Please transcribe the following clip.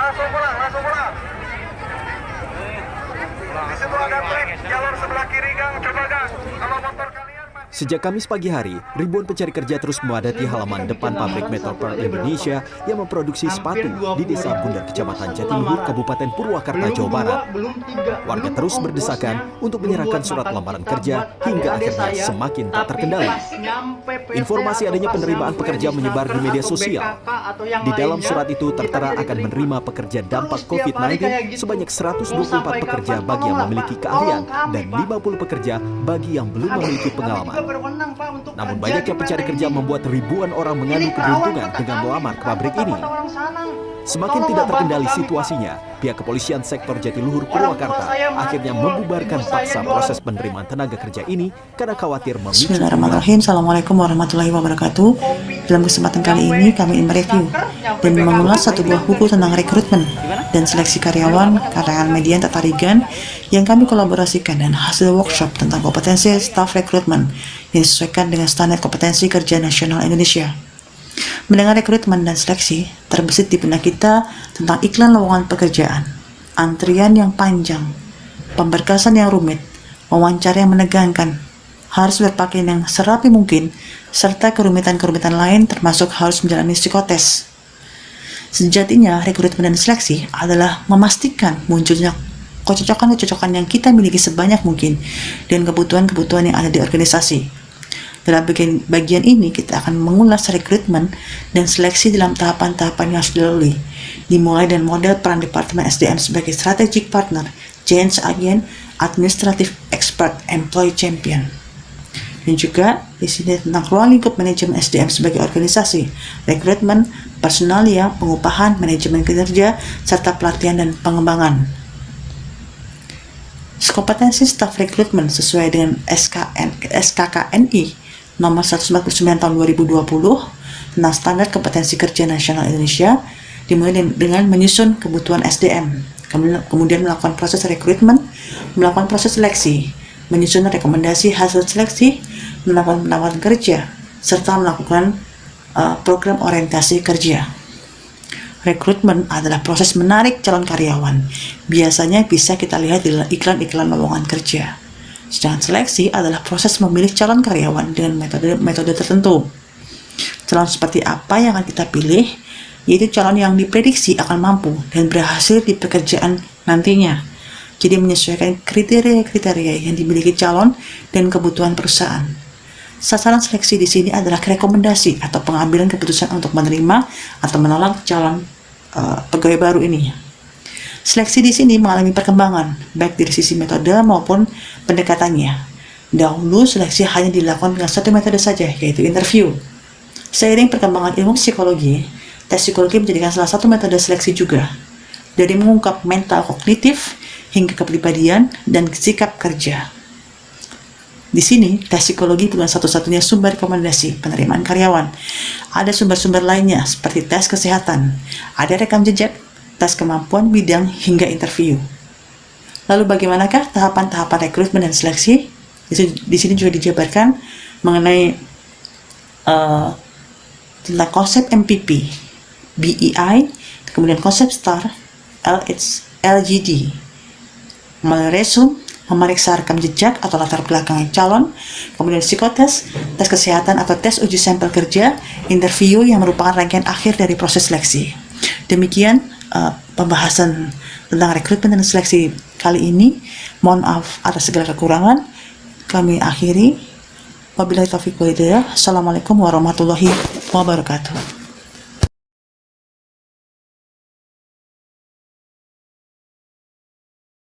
Langsung pulang, langsung pulang. Di situ ada trek, jalur sebelah kiri Gang, coba Gang. Kalau motor kalian masih... Sejak Kamis pagi hari, ribuan pencari kerja terus memadati halaman depan pabrik Metalpearl Indonesia yang memproduksi sepatu di Desa Bundar, Kecamatan Jatiluhur, Kabupaten Purwakarta, Jawa Barat. Warga terus berdesakan untuk menyerahkan surat lamaran kerja hingga akhirnya semakin tak terkendali. Informasi adanya penerimaan pekerja menyebar di media sosial. Di dalam surat itu tertera akan menerima pekerja dampak COVID-19 sebanyak 124 pekerja bagi yang memiliki keahlian dan 50 pekerja bagi yang belum memiliki pengalaman. Namun banyaknya pencari kerja membuat ribuan orang mengadu keberuntungan dengan melamar ke pabrik ini. Semakin tidak terkendali situasinya, pihak kepolisian sektor Jatiluhur Purwakarta akhirnya membubarkan paksa proses penerimaan tenaga kerja ini karena khawatir memicu. Bismillahirrahmanirrahim. Assalamualaikum warahmatullahi wabarakatuh. Dalam kesempatan kali ini kami ingin mereview dan mengulas satu buah buku tentang rekrutmen dan seleksi karyawan karangan Median Tatarigan yang kami kolaborasikan dan hasil workshop tentang kompetensi staf rekrutmen yang disesuaikan dengan standar kompetensi kerja nasional Indonesia. Mendengar rekrutmen dan seleksi, terbesit di benak kita tentang iklan lowongan pekerjaan, antrian yang panjang, pemberkasan yang rumit, wawancara yang menegangkan, harus berpakaian yang serapi mungkin, serta kerumitan-kerumitan lain termasuk harus menjalani psikotes. Sejatinya, rekrutmen dan seleksi adalah memastikan munculnya kecocokan-kecocokan yang kita miliki sebanyak mungkin dengan kebutuhan-kebutuhan yang ada di organisasi. Dalam bagian ini kita akan mengulas rekrutmen dan seleksi dalam tahapan-tahapan yang harus dilalui, dimulai dari model peran Departemen SDM sebagai strategic partner, change agent, administrative expert, employee champion. Dan juga di sini tentang ruang lingkup manajemen SDM sebagai organisasi, rekrutmen, personalia, pengupahan, manajemen kinerja, serta pelatihan dan pengembangan. Kompetensi staf rekrutmen sesuai dengan SKKNI nomor 149 tahun 2020 tentang standar kompetensi kerja nasional Indonesia, dimulai dengan menyusun kebutuhan SDM, kemudian melakukan proses rekrutmen, melakukan proses seleksi, menyusun rekomendasi hasil seleksi, melakukan penawaran kerja, serta melakukan program orientasi kerja. Rekrutmen adalah proses menarik calon karyawan. Biasanya bisa kita lihat di iklan-iklan lowongan kerja. Sedangkan seleksi adalah proses memilih calon karyawan dengan metode tertentu. Calon seperti apa yang akan kita pilih, yaitu calon yang diprediksi akan mampu dan berhasil di pekerjaan nantinya. Jadi menyesuaikan kriteria-kriteria yang dimiliki calon dan kebutuhan perusahaan. Sasaran seleksi di sini adalah rekomendasi atau pengambilan keputusan untuk menerima atau menolak calon pegawai baru ini. Seleksi di sini mengalami perkembangan, baik dari sisi metode maupun pendekatannya. Dahulu, seleksi hanya dilakukan dengan satu metode saja, yaitu interview. Seiring perkembangan ilmu psikologi, tes psikologi menjadikan salah satu metode seleksi juga. Dari mengungkap mental kognitif hingga kepribadian dan sikap kerja. Di sini, tes psikologi bukan satu-satunya sumber rekomendasi penerimaan karyawan. Ada sumber-sumber lainnya, seperti tes kesehatan, ada rekam jejak, tes kemampuan bidang hingga interview. Lalu bagaimanakah tahapan-tahapan rekrutmen dan seleksi? Di sini juga dijabarkan mengenai tentang konsep MPP, BEI, kemudian konsep STAR, LGD, melalui resume, memeriksa rekam jejak atau latar belakang calon, kemudian psikotes, tes kesehatan atau tes uji sampel kerja, interview yang merupakan rangkaian akhir dari proses seleksi. Demikian pembahasan tentang rekrutmen dan seleksi kali ini. Mohon maaf atas segala kekurangan. Kami akhiri. Wabillahi taufiq wal hidayah. Assalamualaikum warahmatullahi wabarakatuh.